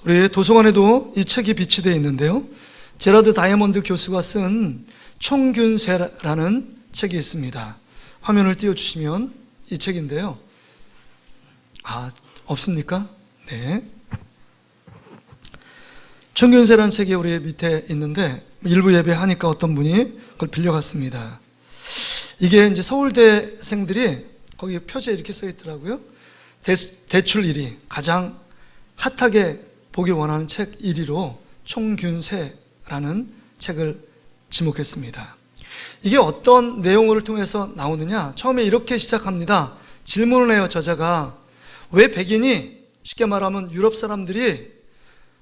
우리 도서관에도 이 책이 비치되어 있는데요. 제라드 다이아몬드 교수가 쓴 총균쇠라는 책이 있습니다. 화면을 띄워주시면 이 책인데요. 없습니까? 네. 총균쇠라는 책이 우리 밑에 있는데 일부 예배하니까 어떤 분이 그걸 빌려갔습니다. 이게 이제 서울대생들이 거기 표지에 이렇게 써 있더라고요. 대출 1위, 가장 핫하게 보기 원하는 책 1위로 총균쇠라는 책을 지목했습니다. 이게 어떤 내용을 통해서 나오느냐? 처음에 이렇게 시작합니다. 질문을 해요, 저자가. 왜 백인이, 쉽게 말하면 유럽 사람들이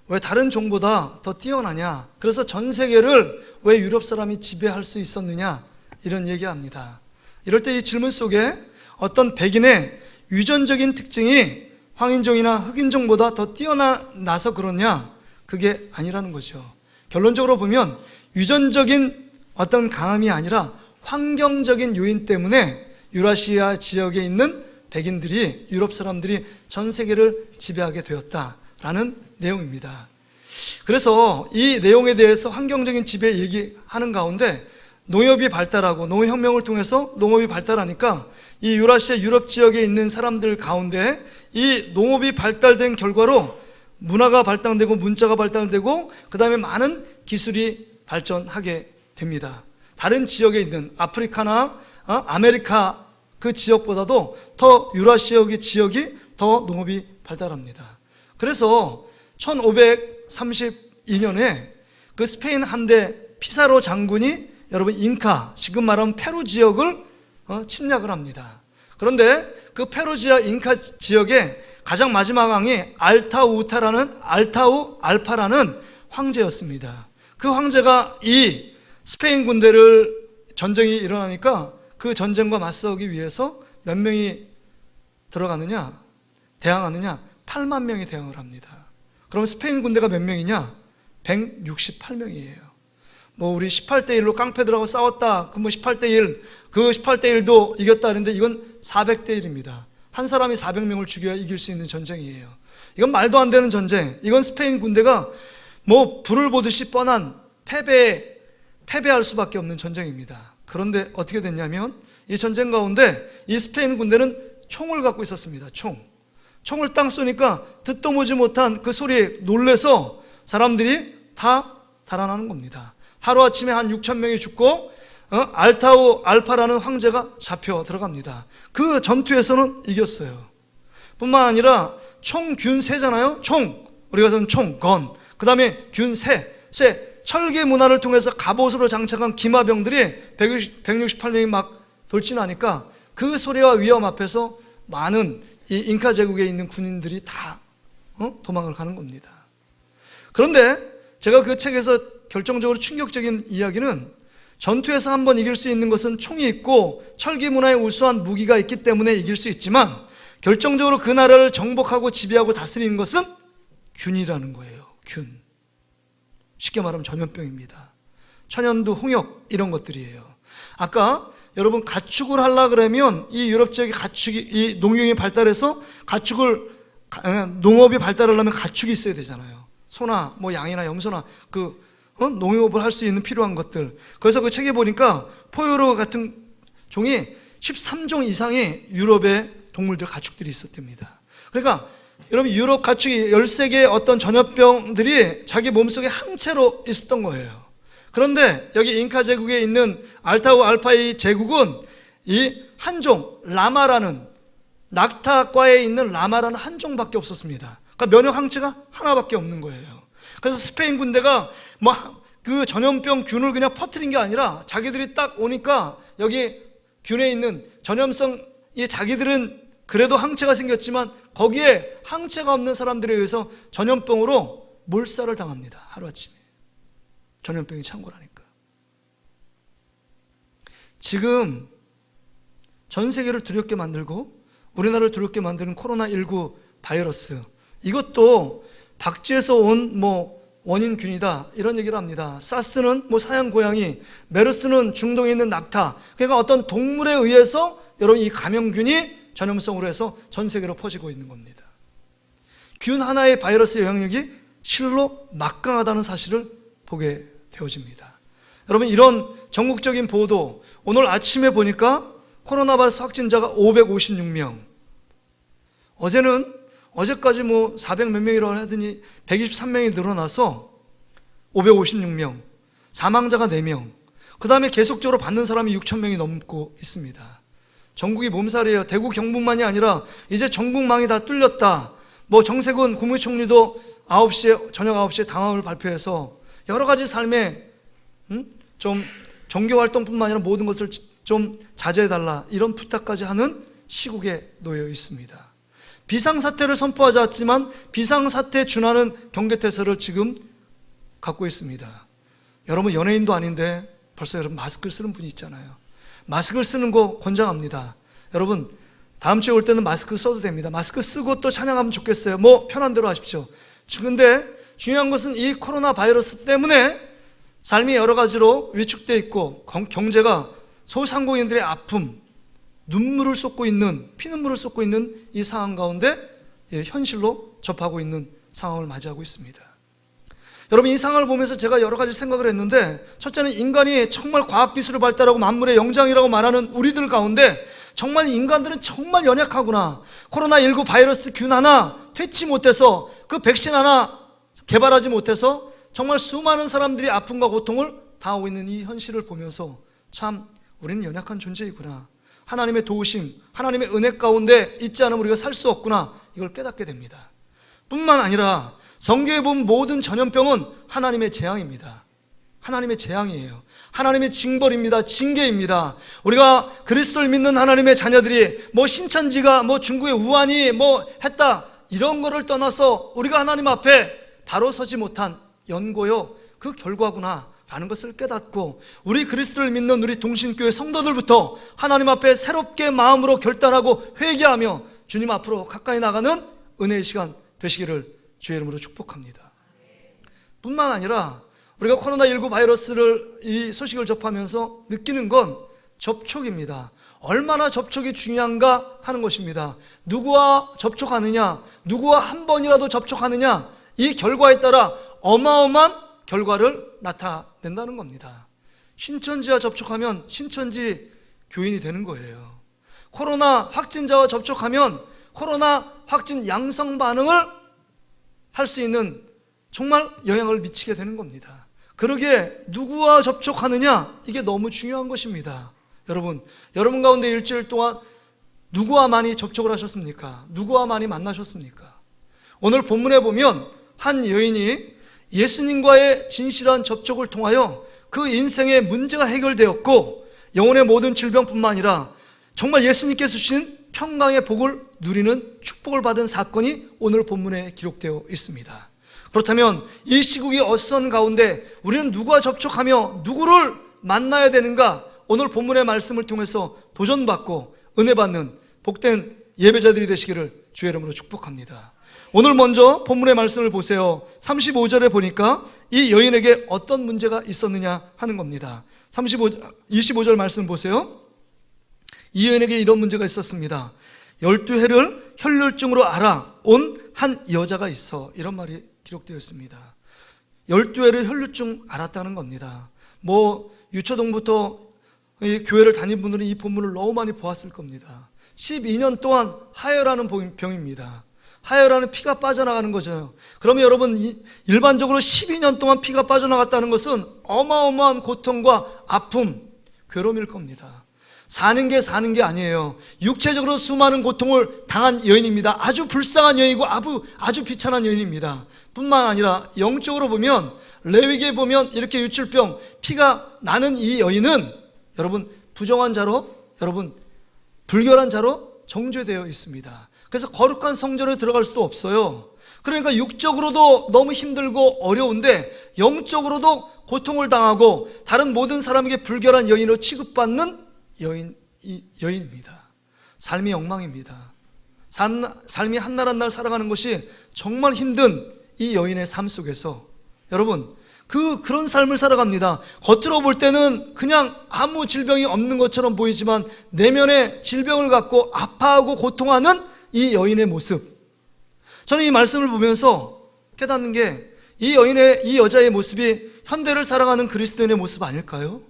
왜 다른 종보다 더 뛰어나냐? 그래서 전 세계를 왜 유럽 사람이 지배할 수 있었느냐? 이런 얘기합니다. 이럴 때 이 질문 속에 어떤 백인의 유전적인 특징이 황인종이나 흑인종보다 더 뛰어나서 그러냐? 그게 아니라는 거죠. 결론적으로 보면 유전적인 어떤 강함이 아니라 환경적인 요인 때문에 유라시아 지역에 있는 백인들이, 유럽 사람들이 전 세계를 지배하게 되었다라는 내용입니다. 그래서 이 내용에 대해서 환경적인 지배 얘기하는 가운데 농업이 발달하고 농업혁명을 통해서 농업이 발달하니까 이 유라시아 유럽 지역에 있는 사람들 가운데 이 농업이 발달된 결과로 문화가 발달되고 문자가 발달되고 그 다음에 많은 기술이 발전하게 됩니다. 다른 지역에 있는 아프리카나 아메리카 그 지역보다도 더 유라시아 지역이 더 농업이 발달합니다. 그래서 1532년에 그 스페인 함대 피사로 장군이 여러분 잉카, 지금 말하면 페루 지역을 침략을 합니다. 그런데 그 페루지아 잉카 지역에 가장 마지막 왕이 알타우 알파라는 황제였습니다. 그 황제가 이 스페인 군대를 전쟁이 일어나니까 그 전쟁과 맞서기 위해서 몇 명이 들어가느냐, 대항하느냐? 8만 명이 대항을 합니다. 그럼 스페인 군대가 몇 명이냐? 168명이에요. 우리 18대1로 깡패들하고 싸웠다. 그 18대1, 그 18대1도 이겼다 하는데 이건 400대1입니다. 한 사람이 400명을 죽여야 이길 수 있는 전쟁이에요. 이건 말도 안 되는 전쟁. 이건 스페인 군대가 불을 보듯이 뻔한 패배할 수밖에 없는 전쟁입니다. 그런데 어떻게 됐냐면 이 전쟁 가운데 이 스페인 군대는 총을 갖고 있었습니다. 총을 땅 쏘니까 듣도 보지 못한 그 소리에 놀래서 사람들이 다 달아나는 겁니다. 하루아침에 한 6천 명이 죽고 알타우 알파라는 황제가 잡혀 들어갑니다. 그 전투에서는 이겼어요. 뿐만 아니라 총균쇠잖아요. 우리가 쓰는 건, 그 다음에 균쇠, 철기 문화를 통해서 갑옷으로 장착한 기마병들이 168명이 막 돌진하니까 그 소리와 위험 앞에서 많은 이 잉카 제국에 있는 군인들이 다 도망을 가는 겁니다. 그런데 제가 그 책에서 결정적으로 충격적인 이야기는 전투에서 한번 이길 수 있는 것은 총이 있고 철기 문화의 우수한 무기가 있기 때문에 이길 수 있지만 결정적으로 그 나라를 정복하고 지배하고 다스리는 것은 균이라는 거예요. 균. 쉽게 말하면 전염병입니다. 천연두, 홍역 이런 것들이에요. 아까 여러분 가축을 하려 그러면 이 유럽 지역의 가축이, 이 농경이 발달해서 농업이 발달하려면 가축이 있어야 되잖아요. 소나 양이나 염소나 농업을 할 수 있는 필요한 것들. 그래서 그 책에 보니까 포유류 같은 종이 13종 이상의 유럽의 동물들, 가축들이 있었답니다. 그러니까 여러분 유럽 가축이 13개의 어떤 전염병들이 자기 몸속에 항체로 있었던 거예요. 그런데 여기 잉카 제국에 있는 알타우 알파의 제국은 이 한 종, 라마라는, 낙타과에 있는 라마라는 한 종밖에 없었습니다. 그러니까 면역 항체가 하나밖에 없는 거예요. 그래서 스페인 군대가 그 전염병 균을 그냥 퍼뜨린 게 아니라 자기들이 딱 오니까 여기 균에 있는 전염성이, 자기들은 그래도 항체가 생겼지만 거기에 항체가 없는 사람들에 의해서 전염병으로 몰살을 당합니다. 하루아침에. 전염병이 창궐하니까. 지금 전 세계를 두렵게 만들고 우리나라를 두렵게 만드는 코로나19 바이러스, 이것도 박쥐에서 온 원인균이다 이런 얘기를 합니다. 사스는 사양 고양이, 메르스는 중동에 있는 낙타. 그러니까 어떤 동물에 의해서 여러분 이 감염균이 전염성으로 해서 전 세계로 퍼지고 있는 겁니다. 균 하나의 바이러스 영향력이 실로 막강하다는 사실을 보게 되어집니다. 여러분, 이런 전국적인 보도, 오늘 아침에 보니까 코로나 바이러스 확진자가 556명. 어제까지 400 몇 명이라고 하더니 123명이 늘어나서 556명, 사망자가 4명, 그 다음에 계속적으로 받는 사람이 6,000명이 넘고 있습니다. 전국이 몸살이에요. 대구 경북만이 아니라 이제 전국망이 다 뚫렸다. 정세균 국무총리도 저녁 9시에 당황을 발표해서 여러 가지 삶에 좀 종교활동뿐만 아니라 모든 것을 좀 자제해달라, 이런 부탁까지 하는 시국에 놓여 있습니다. 비상사태를 선포하지 않았지만 비상사태에 준하는 경계태세를 지금 갖고 있습니다. 여러분, 연예인도 아닌데 벌써 여러분 마스크를 쓰는 분이 있잖아요. 마스크를 쓰는 거 권장합니다. 여러분, 다음 주에 올 때는 마스크 써도 됩니다. 마스크 쓰고 또 찬양하면 좋겠어요. 편한 대로 하십시오. 그런데 중요한 것은 이 코로나 바이러스 때문에 삶이 여러 가지로 위축되어 있고 경제가 소상공인들의 아픔, 눈물을 쏟고 있는, 피눈물을 쏟고 있는 이 상황 가운데 현실로 접하고 있는 상황을 맞이하고 있습니다. 여러분, 이 상황을 보면서 제가 여러 가지 생각을 했는데, 첫째는 인간이 정말 과학기술을 발달하고 만물의 영장이라고 말하는 우리들 가운데 정말 인간들은 정말 연약하구나. 코로나19 바이러스 균 하나 퇴치 못해서, 그 백신 하나 개발하지 못해서 정말 수많은 사람들이 아픔과 고통을 당하고 있는 이 현실을 보면서 참 우리는 연약한 존재이구나. 하나님의 도우심, 하나님의 은혜 가운데 있지 않으면 우리가 살 수 없구나, 이걸 깨닫게 됩니다. 뿐만 아니라 성경에 보면 모든 전염병은 하나님의 재앙입니다. 하나님의 재앙이에요. 하나님의 징벌입니다. 징계입니다. 우리가 그리스도를 믿는 하나님의 자녀들이 신천지가 중국의 우한이 했다, 이런 거를 떠나서 우리가 하나님 앞에 바로 서지 못한 연고요, 그 결과구나 라는 것을 깨닫고, 우리 그리스도를 믿는 우리 동신교회 성도들부터 하나님 앞에 새롭게 마음으로 결단하고 회개하며 주님 앞으로 가까이 나가는 은혜의 시간 되시기를 주의 이름으로 축복합니다. 뿐만 아니라 우리가 코로나19 바이러스를, 이 소식을 접하면서 느끼는 건 접촉입니다. 얼마나 접촉이 중요한가 하는 것입니다. 누구와 접촉하느냐, 누구와 한 번이라도 접촉하느냐, 이 결과에 따라 어마어마한 결과를 나타낸다는 겁니다. 신천지와 접촉하면 신천지 교인이 되는 거예요. 코로나 확진자와 접촉하면 코로나 확진 양성 반응을 할 수 있는 정말 영향을 미치게 되는 겁니다. 그러기에 누구와 접촉하느냐, 이게 너무 중요한 것입니다. 여러분 가운데 일주일 동안 누구와 많이 접촉을 하셨습니까? 누구와 많이 만나셨습니까? 오늘 본문에 보면 한 여인이 예수님과의 진실한 접촉을 통하여 그 인생의 문제가 해결되었고, 영혼의 모든 질병뿐만 아니라 정말 예수님께서 주신 평강의 복을 누리는 축복을 받은 사건이 오늘 본문에 기록되어 있습니다. 그렇다면 이 시국이 어선 가운데 우리는 누구와 접촉하며 누구를 만나야 되는가, 오늘 본문의 말씀을 통해서 도전받고 은혜받는 복된 예배자들이 되시기를 주의 이름으로 축복합니다. 오늘 먼저 본문의 말씀을 보세요. 35절에 보니까 이 여인에게 어떤 문제가 있었느냐 하는 겁니다. 25절 말씀 보세요. 이 여인에게 이런 문제가 있었습니다. 12해를 혈혈증으로 알아온 한 여자가 있어, 이런 말이 기록되어 있습니다. 12해를 혈혈증 알았다는 겁니다. 유초동부터 이 교회를 다닌 분들은 이 본문을 너무 많이 보았을 겁니다. 12년 동안 하혈하는 병입니다. 하혈하는 피가 빠져나가는 거죠. 그러면 여러분, 일반적으로 12년 동안 피가 빠져나갔다는 것은 어마어마한 고통과 아픔, 괴로움일 겁니다. 사는 게 아니에요. 육체적으로 수많은 고통을 당한 여인입니다. 아주 불쌍한 여인이고 아주 비천한 여인입니다. 뿐만 아니라 영적으로 보면, 레위기에 보면 이렇게 유출병, 피가 나는 이 여인은 여러분 부정한 자로, 여러분 불결한 자로 정죄되어 있습니다. 그래서 거룩한 성전에 들어갈 수도 없어요. 그러니까 육적으로도 너무 힘들고 어려운데 영적으로도 고통을 당하고 다른 모든 사람에게 불결한 여인으로 취급받는 여인입니다. 삶이 엉망입니다. 삶이 한 날 한 날 살아가는 것이 정말 힘든 이 여인의 삶 속에서 여러분 그런 삶을 살아갑니다. 겉으로 볼 때는 그냥 아무 질병이 없는 것처럼 보이지만 내면에 질병을 갖고 아파하고 고통하는 이 여인의 모습, 저는 이 말씀을 보면서 깨닫는 게 이 여자의 모습이 현대를 살아가는 그리스도인의 모습 아닐까요?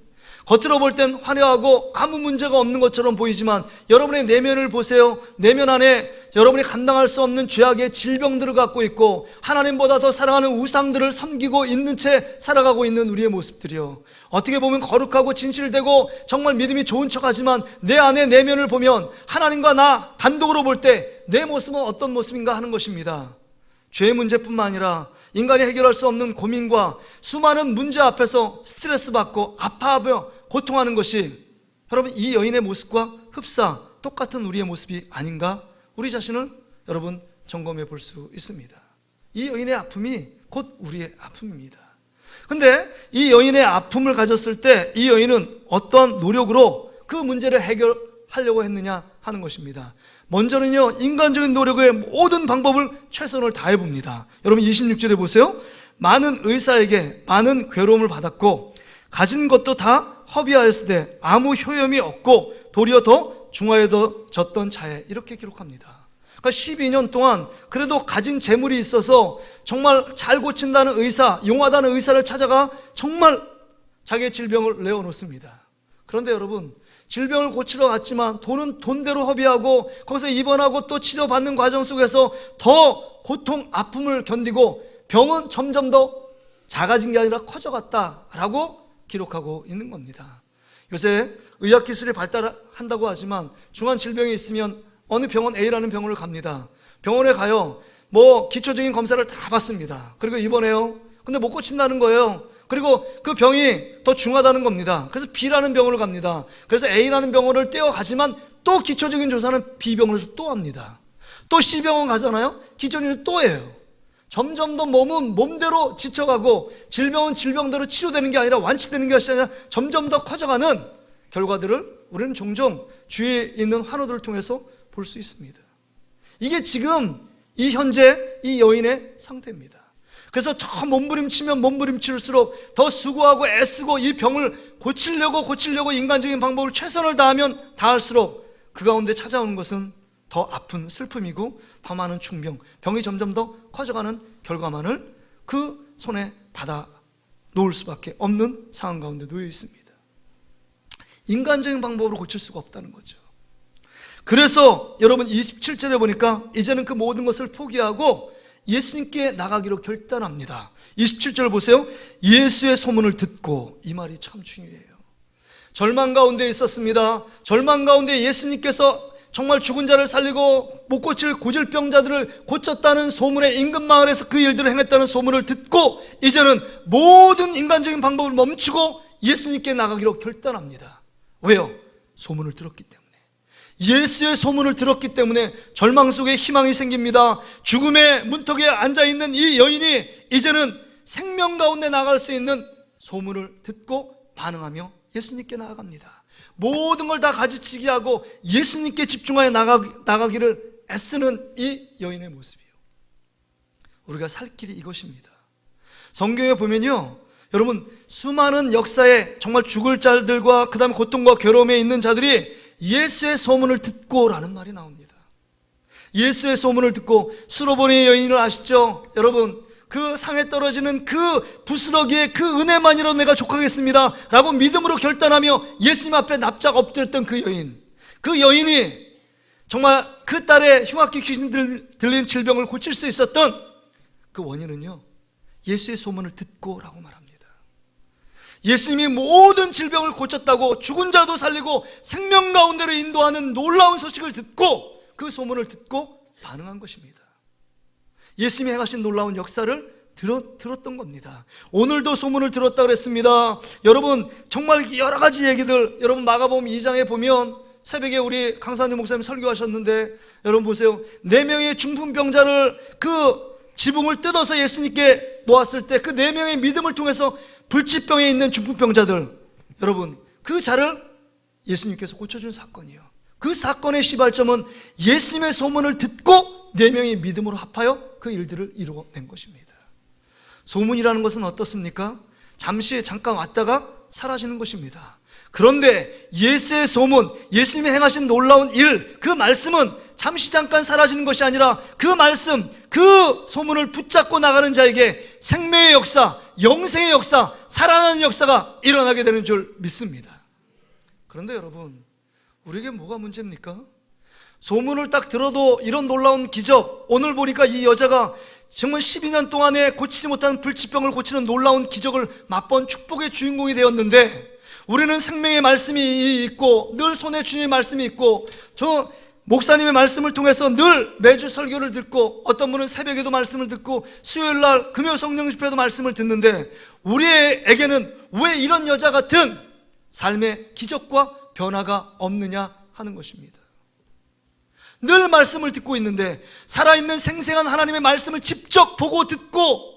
겉으로 볼 땐 화려하고 아무 문제가 없는 것처럼 보이지만 여러분의 내면을 보세요. 내면 안에 여러분이 감당할 수 없는 죄악의 질병들을 갖고 있고 하나님보다 더 사랑하는 우상들을 섬기고 있는 채 살아가고 있는 우리의 모습들이요, 어떻게 보면 거룩하고 진실되고 정말 믿음이 좋은 척하지만 내 안에 내면을 보면 하나님과 나 단독으로 볼 때 내 모습은 어떤 모습인가 하는 것입니다. 죄의 문제뿐만 아니라 인간이 해결할 수 없는 고민과 수많은 문제 앞에서 스트레스 받고 아파하며 고통하는 것이 여러분 이 여인의 모습과 흡사 똑같은 우리의 모습이 아닌가, 우리 자신을 여러분 점검해 볼 수 있습니다. 이 여인의 아픔이 곧 우리의 아픔입니다. 근데 이 여인의 아픔을 가졌을 때 이 여인은 어떠한 노력으로 그 문제를 해결하려고 했느냐 하는 것입니다. 먼저는요, 인간적인 노력의 모든 방법을 최선을 다해 봅니다. 여러분 26절에 보세요. 많은 의사에게 많은 괴로움을 받았고 가진 것도 다 허비하였으되 아무 효염이 없고 도리어 더 중하여졌던 자에, 이렇게 기록합니다. 그러니까 12년 동안 그래도 가진 재물이 있어서 정말 잘 고친다는 의사, 용하다는 의사를 찾아가 정말 자기의 질병을 내어놓습니다. 그런데 여러분, 질병을 고치러 갔지만 돈은 돈대로 허비하고 거기서 입원하고 또 치료받는 과정 속에서 더 고통, 아픔을 견디고 병은 점점 더 작아진 게 아니라 커져갔다라고 기록하고 있는 겁니다. 요새 의학기술이 발달한다고 하지만 중한 질병이 있으면 어느 병원 A라는 병원을 갑니다. 병원에 가요. 기초적인 검사를 다 받습니다. 그리고 입원해요. 근데 못 고친다는 거예요. 그리고 그 병이 더 중하다는 겁니다. 그래서 B라는 병원을 갑니다. 그래서 A라는 병원을 떼어가지만 또 기초적인 조사는 B병원에서 또 합니다. 또 C병원 가잖아요. 기초적인 또 해요. 점점 더 몸은 몸대로 지쳐가고 질병은 질병대로 치료되는 게 아니라 완치되는 것이 아니라 점점 더 커져가는 결과들을 우리는 종종 주위에 있는 환우들을 통해서 볼 수 있습니다. 이게 지금 이 현재 이 여인의 상태입니다. 그래서 저 몸부림치면 몸부림칠수록 더 수고하고 애쓰고 이 병을 고치려고 인간적인 방법을 최선을 다하면 다할수록 그 가운데 찾아오는 것은 더 아픈 슬픔이고 더 많은 중병, 병이 점점 더 커져가는 결과만을 그 손에 받아 놓을 수밖에 없는 상황 가운데 놓여 있습니다. 인간적인 방법으로 고칠 수가 없다는 거죠. 그래서 여러분 27절에 보니까 이제는 그 모든 것을 포기하고 예수님께 나가기로 결단합니다. 27절 보세요. 예수의 소문을 듣고, 이 말이 참 중요해요. 절망 가운데 있었습니다. 절망 가운데 예수님께서 정말 죽은 자를 살리고 못 고칠 고질병자들을 고쳤다는 소문에 인근 마을에서 그 일들을 행했다는 소문을 듣고 이제는 모든 인간적인 방법을 멈추고 예수님께 나가기로 결단합니다. 왜요? 소문을 들었기 때문에. 예수의 소문을 들었기 때문에 절망 속에 희망이 생깁니다. 죽음의 문턱에 앉아있는 이 여인이 이제는 생명 가운데 나갈 수 있는 소문을 듣고 반응하며 예수님께 나아갑니다. 모든 걸 다 가지치기 하고 예수님께 집중하여 나가기를 애쓰는 이 여인의 모습이에요. 우리가 살 길이 이것입니다. 성경에 보면요, 여러분 수많은 역사에 정말 죽을 자들과 그 다음에 고통과 괴로움에 있는 자들이 예수의 소문을 듣고 라는 말이 나옵니다. 예수의 소문을 듣고, 수로보니 여인을 아시죠? 여러분 그 상에 떨어지는 그 부스러기의 그 은혜만이라도 내가 족하겠습니다 라고 믿음으로 결단하며 예수님 앞에 납작 엎드렸던 그 여인이 정말 그 딸의 흉악기 귀신 들린 질병을 고칠 수 있었던 그 원인은요, 예수의 소문을 듣고 라고 말합니다. 예수님이 모든 질병을 고쳤다고, 죽은 자도 살리고 생명 가운데로 인도하는 놀라운 소식을 듣고 그 소문을 듣고 반응한 것입니다. 예수님이 행하신 놀라운 역사를 들었던 겁니다. 오늘도 소문을 들었다고 그랬습니다. 여러분 정말 여러 가지 얘기들, 여러분 마가복음 2장에 보면 새벽에 우리 강산주 목사님 설교하셨는데 여러분 보세요. 4명의 중풍병자를 그 지붕을 뜯어서 예수님께 놓았을 때 그 4명의 믿음을 통해서 불치병에 있는 중풍병자들, 여러분 그 자를 예수님께서 고쳐준 사건이에요. 그 사건의 시발점은 예수님의 소문을 듣고 4명이 믿음으로 합하여 그 일들을 이루어낸 것입니다. 소문이라는 것은 어떻습니까? 잠깐 왔다가 사라지는 것입니다. 그런데 예수의 소문, 예수님이 행하신 놀라운 일, 그 말씀은 잠깐 사라지는 것이 아니라 그 말씀, 그 소문을 붙잡고 나가는 자에게 생명의 역사, 영생의 역사, 살아나는 역사가 일어나게 되는 줄 믿습니다. 그런데 여러분, 우리에게 뭐가 문제입니까? 소문을 딱 들어도 이런 놀라운 기적, 오늘 보니까 이 여자가 정말 12년 동안에 고치지 못한 불치병을 고치는 놀라운 기적을 맛본 축복의 주인공이 되었는데, 우리는 생명의 말씀이 있고 늘 손에 주님의 말씀이 있고, 저 목사님의 말씀을 통해서 늘 매주 설교를 듣고, 어떤 분은 새벽에도 말씀을 듣고 수요일날 금요 성령 집회도 말씀을 듣는데, 우리에게는 왜 이런 여자 같은 삶의 기적과 변화가 없느냐 하는 것입니다. 늘 말씀을 듣고 있는데, 살아있는 생생한 하나님의 말씀을 직접 보고 듣고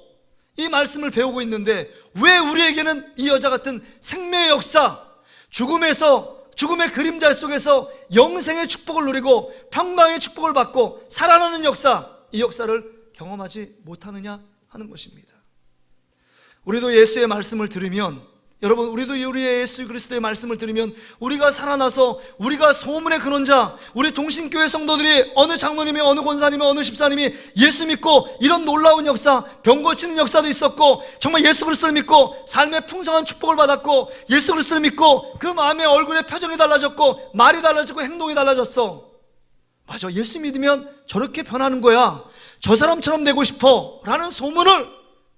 이 말씀을 배우고 있는데, 왜 우리에게는 이 여자 같은 생명의 역사, 죽음의 그림자 속에서 영생의 축복을 누리고 평강의 축복을 받고 살아나는 역사, 이 역사를 경험하지 못하느냐 하는 것입니다. 우리도 예수의 말씀을 들으면, 여러분, 우리도 우리의 예수 그리스도의 말씀을 들으면 우리가 살아나서 우리가 소문의 근원자, 우리 동신교회 성도들이 어느 장로님이, 어느 권사님이, 어느 집사님이 예수 믿고 이런 놀라운 역사, 병 고치는 역사도 있었고, 정말 예수 그리스도를 믿고 삶의 풍성한 축복을 받았고, 예수 그리스도를 믿고 그 마음의 얼굴의 표정이 달라졌고 말이 달라지고 행동이 달라졌어. 맞아, 예수 믿으면 저렇게 변하는 거야, 저 사람처럼 되고 싶어 라는 소문을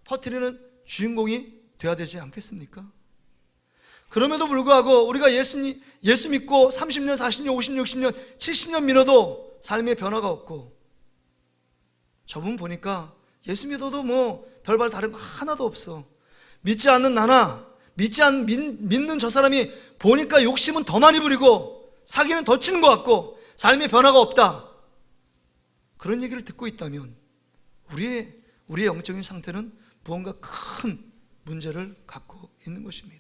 퍼뜨리는 주인공이 돼야 되지 않겠습니까? 그럼에도 불구하고 우리가 예수 믿고 30년, 40년, 50년, 60년, 70년 믿어도 삶의 변화가 없고, 저분 보니까 예수 믿어도 뭐 별발 다른 거 하나도 없어. 믿지 않는 나나 믿는 저 사람이 보니까 욕심은 더 많이 부리고 사기는 더 치는 것 같고 삶의 변화가 없다, 그런 얘기를 듣고 있다면 우리의 영적인 상태는 무언가 큰 문제를 갖고 있는 것입니다.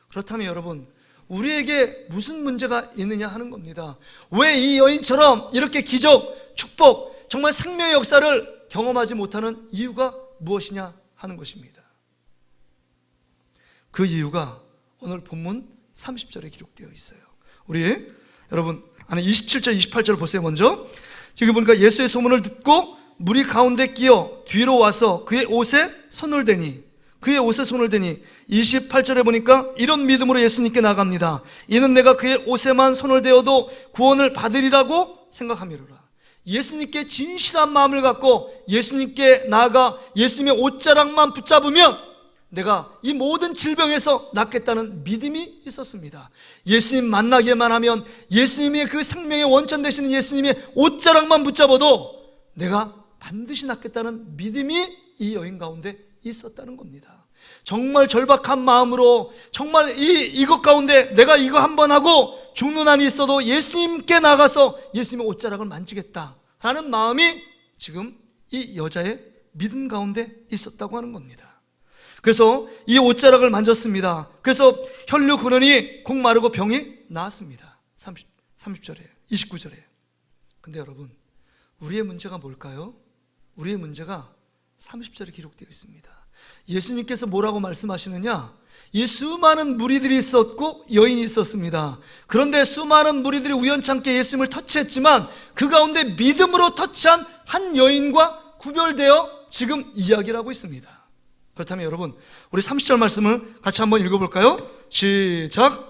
그렇다면 여러분, 우리에게 무슨 문제가 있느냐 하는 겁니다. 왜 이 여인처럼 이렇게 기적, 축복, 정말 생명의 역사를 경험하지 못하는 이유가 무엇이냐 하는 것입니다. 그 이유가 오늘 본문 30절에 기록되어 있어요. 우리 여러분 안에 27절, 28절 보세요. 먼저 지금 보니까 예수의 소문을 듣고 무리 가운데 끼어 뒤로 와서 그의 옷에 손을 대니, 28절에 보니까 이런 믿음으로 예수님께 나갑니다. 이는 내가 그의 옷에만 손을 대어도 구원을 받으리라고 생각함이로라. 예수님께 진실한 마음을 갖고 예수님께 나아가 예수님의 옷자락만 붙잡으면 내가 이 모든 질병에서 낫겠다는 믿음이 있었습니다. 예수님 만나기만 하면, 예수님의 그 생명의 원천 되시는 예수님의 옷자락만 붙잡아도 내가 반드시 낫겠다는 믿음이 이 여인 가운데 있었다는 겁니다. 정말 절박한 마음으로, 정말 이것 가운데 내가 이거 한번 하고 죽는 한이 있어도 예수님께 나가서 예수님의 옷자락을 만지겠다라는 마음이 지금 이 여자의 믿음 가운데 있었다고 하는 겁니다. 그래서 이 옷자락을 만졌습니다. 그래서 혈류 근원이 곧 마르고 병이 나았습니다. 30절에 29절에. 근데 여러분, 우리의 문제가 뭘까요? 우리의 문제가 30절에 기록되어 있습니다. 예수님께서 뭐라고 말씀하시느냐? 이 수많은 무리들이 있었고 여인이 있었습니다. 그런데 수많은 무리들이 우연찮게 예수님을 터치했지만 그 가운데 믿음으로 터치한 한 여인과 구별되어 지금 이야기를 하고 있습니다. 그렇다면 여러분, 우리 30절 말씀을 같이 한번 읽어볼까요? 시작!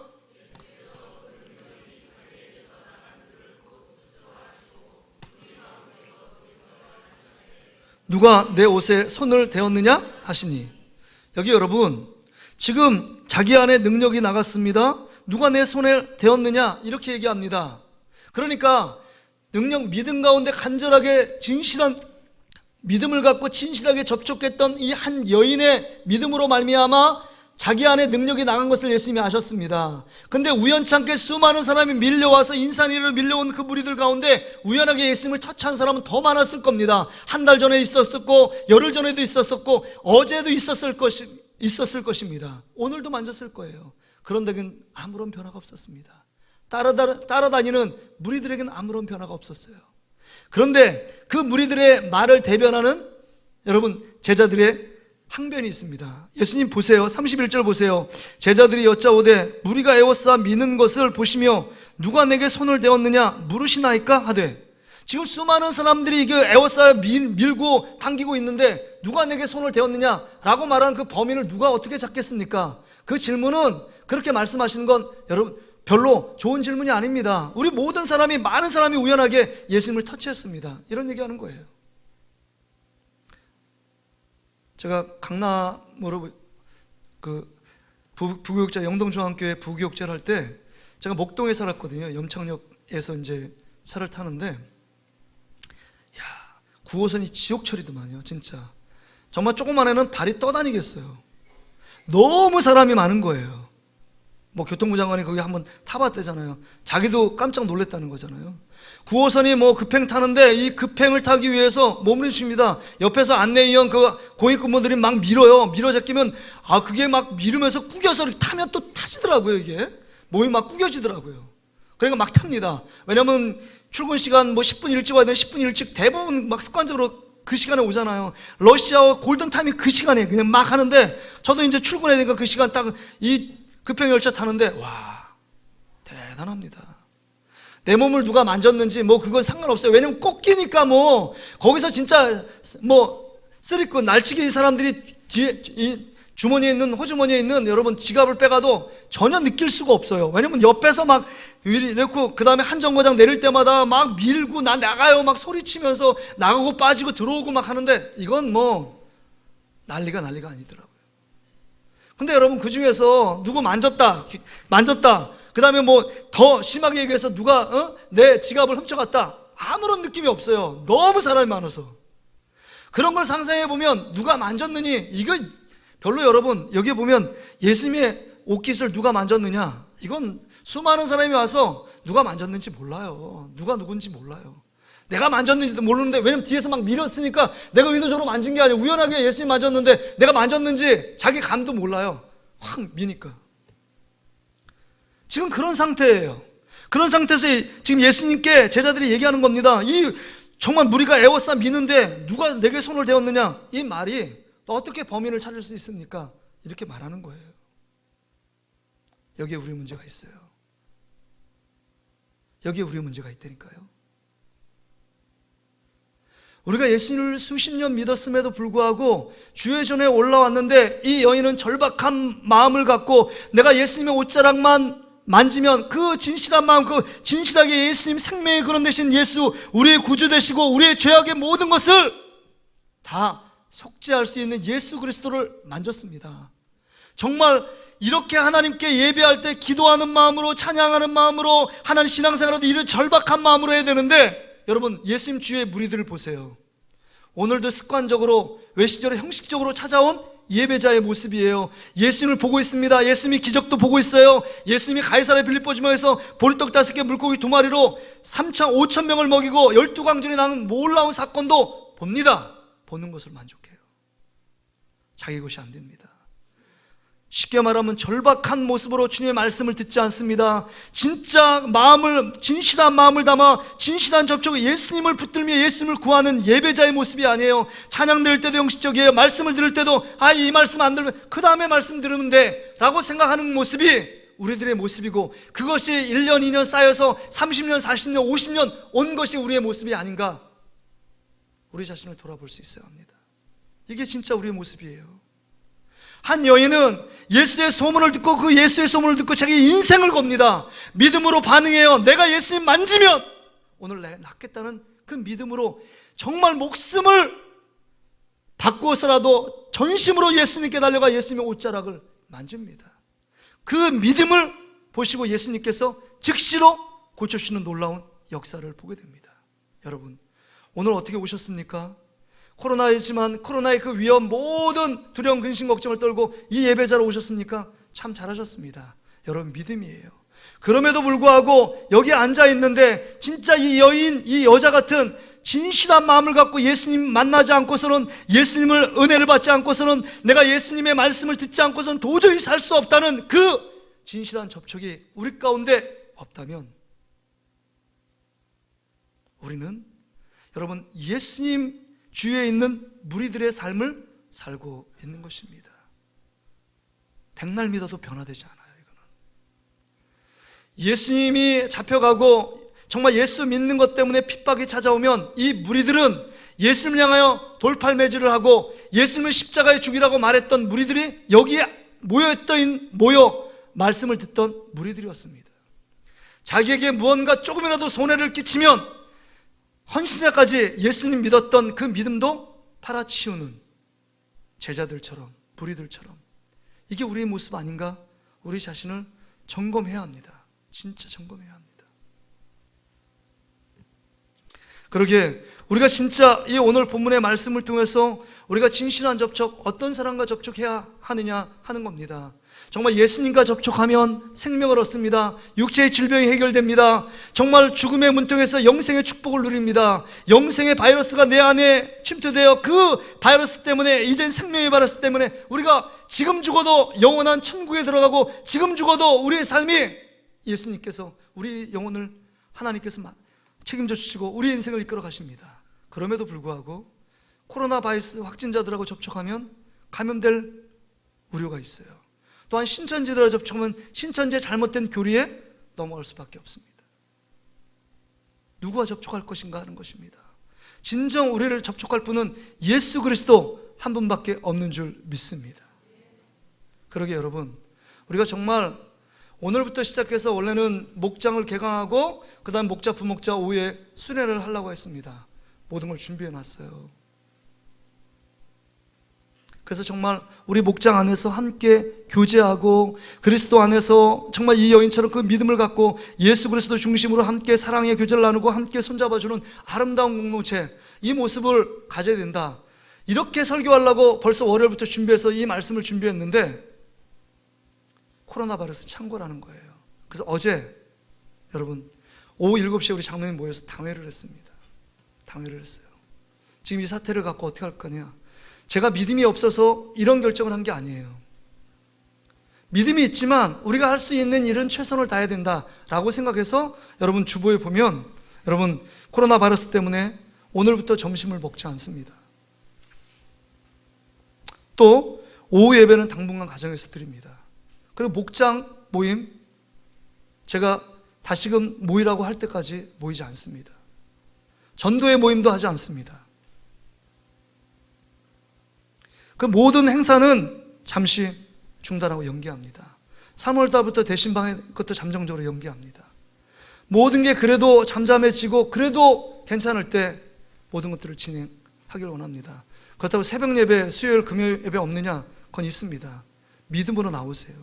누가 내 옷에 손을 대었느냐 하시니, 여기 여러분 지금 자기 안에 능력이 나갔습니다. 누가 내 손에 대었느냐 이렇게 얘기합니다. 그러니까 믿음 가운데 간절하게 진실한 믿음을 갖고 진실하게 접촉했던 이 한 여인의 믿음으로 말미암아 자기 안에 능력이 나간 것을 예수님이 아셨습니다. 근데 우연찮게 수많은 사람이 밀려와서 인산이로 밀려온 그 무리들 가운데 우연하게 예수님을 터치한 사람은 더 많았을 겁니다. 한 달 전에 있었고, 열흘 전에도 있었고, 어제도 있었을 것입니다. 오늘도 만졌을 거예요. 그런데는 아무런 변화가 없었습니다. 따라다니는 무리들에게는 아무런 변화가 없었어요. 그런데 그 무리들의 말을 대변하는 여러분 제자들의 항변이 있습니다. 예수님 보세요. 31절 보세요. 제자들이 여짜오되 무리가 에워싸 미는 것을 보시며 누가 내게 손을 대었느냐 물으시나이까 하되, 지금 수많은 사람들이 에워싸 밀고 당기고 있는데 누가 내게 손을 대었느냐라고 말하는 그 범인을 누가 어떻게 잡겠습니까? 그 질문은, 그렇게 말씀하시는 건 여러분 별로 좋은 질문이 아닙니다. 우리 모든 사람이, 많은 사람이 우연하게 예수님을 터치했습니다. 이런 얘기하는 거예요. 제가 강남으로 부교육자, 영동중앙교회 부교육자를 할 때 제가 목동에 살았거든요. 염창역에서 이제 차를 타는데, 9호선이 지옥철이더만요. 진짜 정말 조그만 애는 발이 떠다니겠어요. 너무 사람이 많은 거예요. 뭐 교통부 장관이 거기 한번 타봤대잖아요. 자기도 깜짝 놀랐다는 거잖아요. 9호선이 뭐 급행 타는데 이 급행을 타기 위해서 몸을 주십니다. 옆에서 안내위원 그 공익근무들이 막 밀어요. 밀어 제끼면 그게 막 미루면서 구겨서 타면 또 타지더라고요. 이게 몸이 막 구겨지더라고요. 그러니까 막 탑니다. 왜냐면 출근 시간 뭐 10분 일찍 와야 되는 10분 일찍 대부분 막 습관적으로 그 시간에 오잖아요. 러시아워 골든타임이 그 시간에 그냥 막 하는데, 저도 이제 출근해야 되니까 그 시간 딱 이 급행 열차 타는데, 와, 대단합니다. 내 몸을 누가 만졌는지 뭐 그건 상관없어요. 왜냐면 꼭 끼니까 뭐 거기서 진짜 뭐 쓰리꾼 날치기 이 사람들이 뒤에 이 주머니에 있는, 호주머니에 있는 여러분 지갑을 빼가도 전혀 느낄 수가 없어요. 왜냐면 옆에서 막 이렇게 그 다음에 한 정거장 내릴 때마다 막 밀고 나 나가요 막 소리치면서 나가고 빠지고 들어오고 막 하는데, 이건 뭐 난리가 아니더라고요. 근데 여러분 그 중에서 누구 만졌다 그 다음에 뭐 더 심하게 얘기해서 누가 내 지갑을 훔쳐갔다, 아무런 느낌이 없어요. 너무 사람이 많아서. 그런 걸 상상해 보면 누가 만졌느니, 이거 별로, 여러분 여기에 보면 예수님의 옷깃을 누가 만졌느냐, 이건 수많은 사람이 와서 누가 만졌는지 몰라요. 누가 누군지 몰라요. 내가 만졌는지도 모르는데, 왜냐면 뒤에서 막 밀었으니까 내가 의도적으로 만진 게 아니고 우연하게 예수님 만졌는데 내가 만졌는지 자기 감도 몰라요. 확 미니까. 지금 그런 상태예요. 그런 상태에서 지금 예수님께 제자들이 얘기하는 겁니다. 이 정말 무리가 에워싸 미는데 누가 내게 손을 대었느냐, 이 말이 어떻게 범인을 찾을 수 있습니까? 이렇게 말하는 거예요. 여기에 우리 문제가 있어요. 여기에 우리 문제가 있다니까요. 우리가 예수님을 수십 년 믿었음에도 불구하고 주의 전에 올라왔는데, 이 여인은 절박한 마음을 갖고 내가 예수님의 옷자락만 만지면 그 진실한 마음, 그 진실하게 예수님 생명의 근원 되신 예수, 우리의 구주 되시고 우리의 죄악의 모든 것을 다 속죄할 수 있는 예수 그리스도를 만졌습니다. 정말 이렇게 하나님께 예배할 때 기도하는 마음으로, 찬양하는 마음으로, 하나님 신앙생활에도 이를 절박한 마음으로 해야 되는데, 여러분 예수님 주위의 무리들을 보세요. 오늘도 습관적으로 외식적으로 형식적으로 찾아온 예배자의 모습이에요. 예수님을 보고 있습니다. 예수님이 기적도 보고 있어요. 예수님이 가이사랴 빌립보 지방에서 보리떡 5개 물고기 2마리로 5,000명을 먹이고 12광전이 나는 놀라운 사건도 봅니다. 보는 것을 만족해요. 자기 것이 안 됩니다. 쉽게 말하면 절박한 모습으로 주님의 말씀을 듣지 않습니다. 진짜 마음을, 진실한 마음을 담아 진실한 접촉, 예수님을 붙들며 예수님을 구하는 예배자의 모습이 아니에요. 찬양 드릴 때도 형식적이에요. 말씀을 들을 때도 이 말씀 안 들으면 그 다음에 말씀 들으면 돼 라고 생각하는 모습이 우리들의 모습이고, 그것이 1년 2년 쌓여서 30년 40년 50년 온 것이 우리의 모습이 아닌가, 우리 자신을 돌아볼 수 있어야 합니다. 이게 진짜 우리의 모습이에요. 한 여인은 예수의 소문을 듣고, 그 예수의 소문을 듣고 자기 인생을 겁니다. 믿음으로 반응해요. 내가 예수님 만지면 오늘 내가 낫겠다는 그 믿음으로 정말 목숨을 바꾸어서라도 전심으로 예수님께 달려가 예수님의 옷자락을 만집니다. 그 믿음을 보시고 예수님께서 즉시로 고쳐주시는 놀라운 역사를 보게 됩니다. 여러분 오늘 어떻게 오셨습니까? 코로나이지만 코로나의 그 위험, 모든 두려움, 근심, 걱정을 떨고 이 예배자로 오셨습니까? 참 잘하셨습니다. 여러분 믿음이에요. 그럼에도 불구하고 여기 앉아 있는데 진짜 이 여인, 이 여자 같은 진실한 마음을 갖고 예수님 만나지 않고서는, 예수님을 은혜를 받지 않고서는, 내가 예수님의 말씀을 듣지 않고서는 도저히 살 수 없다는 그 진실한 접촉이 우리 가운데 없다면, 우리는 여러분 예수님 주위에 있는 무리들의 삶을 살고 있는 것입니다. 백날 믿어도 변화되지 않아요. 이거는 예수님이 잡혀가고 정말 예수 믿는 것 때문에 핍박이 찾아오면 이 무리들은 예수님을 향하여 돌팔매질을 하고 예수님을 십자가에 죽이라고 말했던 무리들이 여기에 모여 말씀을 듣던 무리들이었습니다. 자기에게 무언가 조금이라도 손해를 끼치면 헌신자까지 예수님 믿었던 그 믿음도 팔아치우는 제자들처럼, 무리들처럼. 이게 우리의 모습 아닌가? 우리 자신을 점검해야 합니다. 진짜 점검해야 합니다. 그러기에 우리가 진짜 이 오늘 본문의 말씀을 통해서 우리가 진실한 접촉, 어떤 사람과 접촉해야 하느냐 하는 겁니다. 정말 예수님과 접촉하면 생명을 얻습니다. 육체의 질병이 해결됩니다. 정말 죽음의 문턱에서 영생의 축복을 누립니다. 영생의 바이러스가 내 안에 침투되어 그 바이러스 때문에, 이젠 생명의 바이러스 때문에 우리가 지금 죽어도 영원한 천국에 들어가고, 지금 죽어도 우리의 삶이 예수님께서 우리 영혼을 하나님께서 책임져 주시고 우리 인생을 이끌어 가십니다. 그럼에도 불구하고 코로나 바이러스 확진자들하고 접촉하면 감염될 우려가 있어요. 또한 신천지들하고 접촉하면 신천지의 잘못된 교리에 넘어갈 수밖에 없습니다. 누구와 접촉할 것인가 하는 것입니다. 진정 우리를 접촉할 분은 예수 그리스도 한 분밖에 없는 줄 믿습니다. 그러게 여러분, 우리가 정말 오늘부터 시작해서 원래는 목장을 개강하고 그 다음 목자, 부목자 오후에 수련회를 하려고 했습니다. 모든 걸 준비해 놨어요. 그래서 정말 우리 목장 안에서 함께 교제하고 그리스도 안에서 정말 이 여인처럼 그 믿음을 갖고 예수 그리스도 중심으로 함께 사랑의 교제를 나누고 함께 손잡아주는 아름다운 공동체, 이 모습을 가져야 된다. 이렇게 설교하려고 벌써 월요일부터 준비해서 이 말씀을 준비했는데 코로나 바이러스 창궐하는 거예요. 그래서 어제 여러분 오후 7시에 우리 장로님 모여서 당회를 했습니다. 당회를 했어요. 지금 이 사태를 갖고 어떻게 할 거냐. 제가 믿음이 없어서 이런 결정을 한 게 아니에요. 믿음이 있지만 우리가 할 수 있는 일은 최선을 다해야 된다라고 생각해서 여러분 주보에 보면 여러분 코로나 바이러스 때문에 오늘부터 점심을 먹지 않습니다. 또 오후 예배는 당분간 가정에서 드립니다. 그리고 목장 모임 제가 다시금 모이라고 할 때까지 모이지 않습니다. 전도의 모임도 하지 않습니다. 그 모든 행사는 잠시 중단하고 연기합니다. 3월달부터 대신방의 것도 잠정적으로 연기합니다. 모든 게 그래도 잠잠해지고 그래도 괜찮을 때 모든 것들을 진행하길 원합니다. 그렇다고 새벽 예배, 수요일, 금요일 예배 없느냐? 그건 있습니다. 믿음으로 나오세요.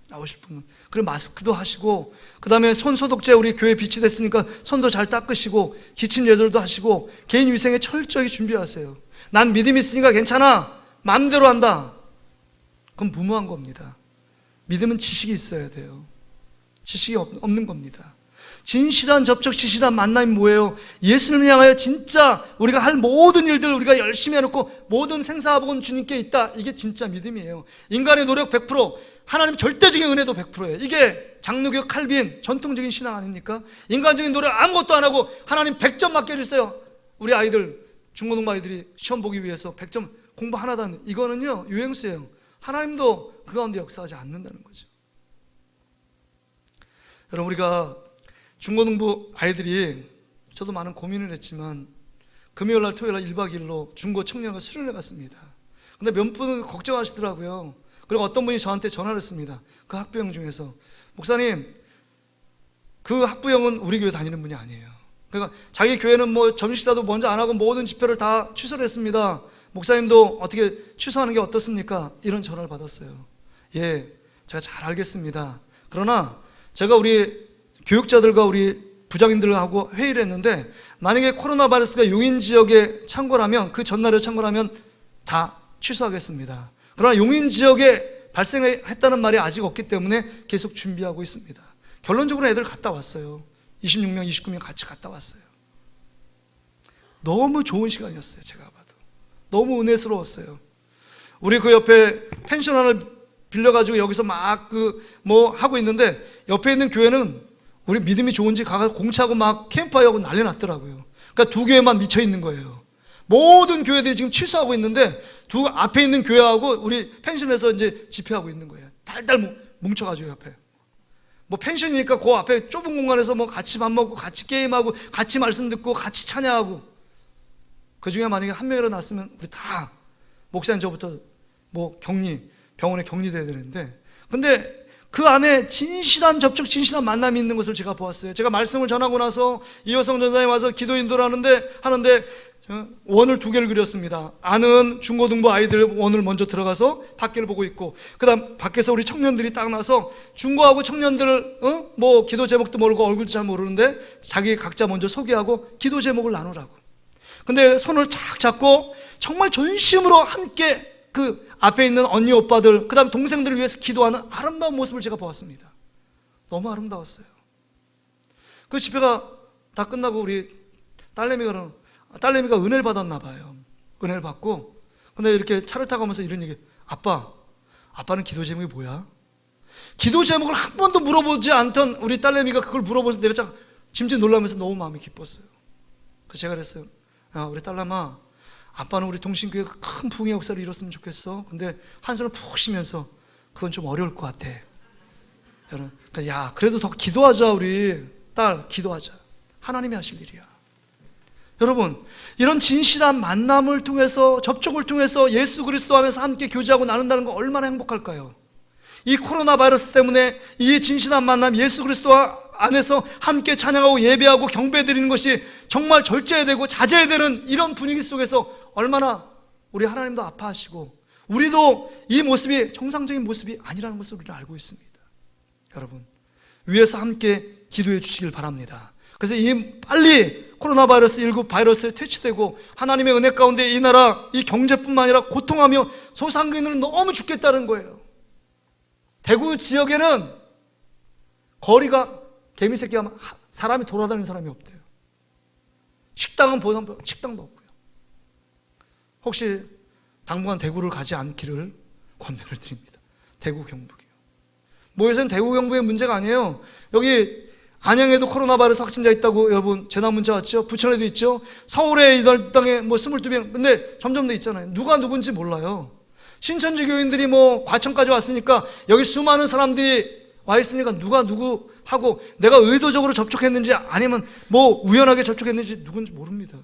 나오실 분은. 그리고 마스크도 하시고 그 다음에 손 소독제 우리 교회 빛이 됐으니까 손도 잘 닦으시고 기침 예절도 하시고 개인 위생에 철저히 준비하세요. 난 믿음이 있으니까 괜찮아. 마음대로 한다. 그건 무모한 겁니다. 믿음은 지식이 있어야 돼요. 지식이 없는 겁니다. 진실한 접촉, 진실한 만남이 뭐예요? 예수님을 향하여 진짜 우리가 할 모든 일들 우리가 열심히 해놓고 모든 생사복은 주님께 있다. 이게 진짜 믿음이에요. 인간의 노력 100%, 하나님 절대적인 은혜도 100%예요. 이게 장로교 칼빈 전통적인 신앙 아닙니까? 인간적인 노력 아무것도 안 하고 하나님 100점 맡겨주세요. 우리 아이들, 중고등부 아이들이 시험 보기 위해서 100점 공부 하나도 안 해요. 이거는요 유행수예요. 하나님도 그 가운데 역사하지 않는다는 거죠. 여러분 우리가 중고등부 아이들이 저도 많은 고민을 했지만 금요일날 토요일날 1박 2일로 중고 청년과 수련회 갔습니다. 근데 몇 분은 걱정하시더라고요. 그리고 어떤 분이 저한테 전화를 했습니다. 그 학부형 중에서 목사님 그 학부형은 우리 교회 다니는 분이 아니에요. 그러니까 자기 교회는 뭐 점심식사도 먼저 안 하고 모든 집회를 다 취소를 했습니다. 목사님도 어떻게 취소하는 게 어떻습니까? 이런 전화를 받았어요. 예, 제가 잘 알겠습니다. 그러나 제가 우리 교육자들과 우리 부장님들하고 회의를 했는데 만약에 코로나 바이러스가 용인 지역에 창궐하면 그 전날에 창궐하면 다 취소하겠습니다. 그러나 용인 지역에 발생했다는 말이 아직 없기 때문에 계속 준비하고 있습니다. 결론적으로 애들 갔다 왔어요. 26명, 29명 같이 갔다 왔어요. 너무 좋은 시간이었어요. 제가 봐도 너무 은혜스러웠어요. 우리 그 옆에 펜션 하나를 빌려가지고 여기서 막 뭐 하고 있는데 옆에 있는 교회는 우리 믿음이 좋은지 가서 공차하고 막 캠프하고 난리 났더라고요. 그러니까 두 교회만 미쳐 있는 거예요. 모든 교회들이 지금 취소하고 있는데 두 앞에 있는 교회하고 우리 펜션에서 이제 집회하고 있는 거예요. 달달 뭉쳐가지고 옆에. 뭐 펜션이니까 그 앞에 좁은 공간에서 뭐 같이 밥 먹고 같이 게임하고 같이 말씀 듣고 같이 찬양하고 그 중에 만약에 한 명이라도 났으면 우리 다 목사님 저부터 뭐 병원에 격리돼야 되는데, 근데 그 안에 진실한 접촉, 진실한 만남이 있는 것을 제가 보았어요. 제가 말씀을 전하고 나서 이호성 전사님 와서 기도 인도를 하는데 원을 2개를 그렸습니다. 아는 중고등부 아이들 원을 먼저 들어가서 밖을 보고 있고, 그 다음 밖에서 우리 청년들이 딱 나서 중고하고 청년들을 뭐 기도 제목도 모르고 얼굴도 잘 모르는데 자기 각자 먼저 소개하고 기도 제목을 나누라고. 근데 손을 착 잡고 정말 전심으로 함께 그 앞에 있는 언니 오빠들, 그 다음 동생들을 위해서 기도하는 아름다운 모습을 제가 보았습니다. 너무 아름다웠어요. 그 집회가 다 끝나고 우리 딸내미가 은혜를 받았나 봐요. 은혜를 받고, 근데 이렇게 차를 타고 가면서 이런 얘기, 아빠는 기도 제목이 뭐야? 기도 제목을 한 번도 물어보지 않던 우리 딸내미가 그걸 물어보면서 내가 짐짓 놀라면서 너무 마음이 기뻤어요. 그래서 제가 그랬어요. 야, 우리 딸남아, 아빠는 우리 동신교회가 큰 부흥의 역사를 이뤘으면 좋겠어. 근데 한숨을 푹 쉬면서 그건 좀 어려울 것 같아. 여러분, 야, 그래도 더 기도하자. 우리 딸 기도하자. 하나님이 하실 일이야. 여러분, 이런 진실한 만남을 통해서, 접촉을 통해서 예수 그리스도 안에서 함께 교제하고 나눈다는 거 얼마나 행복할까요? 이 코로나 바이러스 때문에 이 진실한 만남, 예수 그리스도 안에서 함께 찬양하고 예배하고 경배드리는 것이 정말 절제해야 되고 자제해야 되는 이런 분위기 속에서 얼마나 우리 하나님도 아파하시고 우리도 이 모습이 정상적인 모습이 아니라는 것을 우리는 알고 있습니다. 여러분, 위에서 함께 기도해 주시길 바랍니다. 그래서 빨리 코로나 바이러스 19 바이러스에 퇴치되고 하나님의 은혜 가운데 이 나라, 이 경제뿐만 아니라 고통하며 소상공인들은 너무 죽겠다는 거예요. 대구 지역에는 거리가 개미새끼가 사람이 돌아다니는 사람이 없대요. 식당도 없고요. 혹시 당분간 대구를 가지 않기를 권면을 드립니다. 대구 경북이요. 뭐 요새는 대구 경북의 문제가 아니에요. 여기 안양에도 코로나 바이러스 확진자 있다고 여러분 재난 문자 왔죠? 부천에도 있죠? 서울에 이달 땅에 뭐 22명, 근데 점점 더 있잖아요. 누가 누군지 몰라요. 신천지 교인들이 뭐 과천까지 왔으니까 여기 수많은 사람들이 와 있으니까 누가 누구하고 내가 의도적으로 접촉했는지 아니면 뭐 우연하게 접촉했는지 누군지 모릅니다.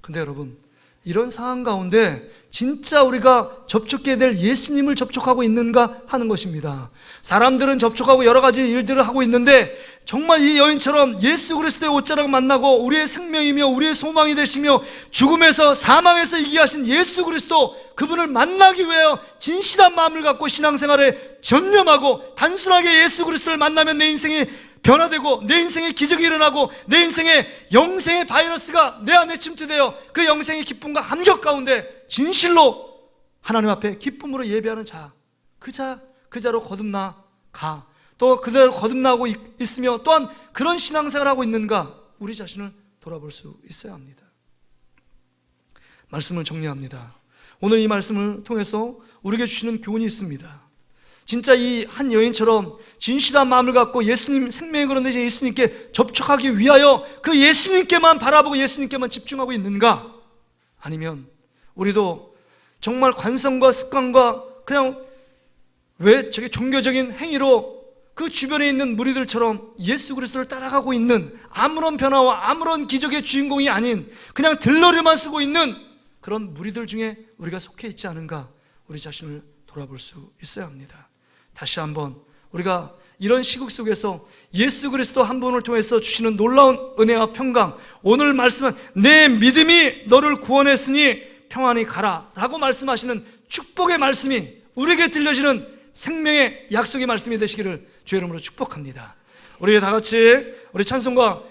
근데 여러분, 이런 상황 가운데 진짜 우리가 접촉해야 될 예수님을 접촉하고 있는가 하는 것입니다. 사람들은 접촉하고 여러 가지 일들을 하고 있는데 정말 이 여인처럼 예수 그리스도의 옷자락 만나고 우리의 생명이며 우리의 소망이 되시며 죽음에서 사망에서 이기게 하신 예수 그리스도, 그분을 만나기 위하여 진실한 마음을 갖고 신앙생활에 전념하고 단순하게 예수 그리스도를 만나면 내 인생이 변화되고 내 인생에 기적이 일어나고 내 인생에 영생의 바이러스가 내 안에 침투되어 그 영생의 기쁨과 감격 가운데 진실로 하나님 앞에 기쁨으로 예배하는 자, 그 자로 거듭나가. 또 그대로 거듭나고 있으며 또한 그런 신앙생활을 하고 있는가, 우리 자신을 돌아볼 수 있어야 합니다. 말씀을 정리합니다. 오늘 이 말씀을 통해서 우리에게 주시는 교훈이 있습니다. 진짜 이 한 여인처럼 진실한 마음을 갖고 예수님 생명의 그런 되신 예수님께 접촉하기 위하여 그 예수님께만 바라보고 예수님께만 집중하고 있는가? 아니면 우리도 정말 관성과 습관과 그냥 왜 저게 종교적인 행위로 그 주변에 있는 무리들처럼 예수 그리스도를 따라가고 있는, 아무런 변화와 아무런 기적의 주인공이 아닌 그냥 들러리만 쓰고 있는 그런 무리들 중에 우리가 속해 있지 않은가, 우리 자신을 돌아볼 수 있어야 합니다. 다시 한번 우리가 이런 시국 속에서 예수 그리스도 한 분을 통해서 주시는 놀라운 은혜와 평강, 오늘 말씀은 내 믿음이 너를 구원했으니 평안히 가라 라고 말씀하시는 축복의 말씀이 우리에게 들려지는 생명의 약속의 말씀이 되시기를 주의 이름으로 축복합니다. 우리 다 같이 우리 찬송가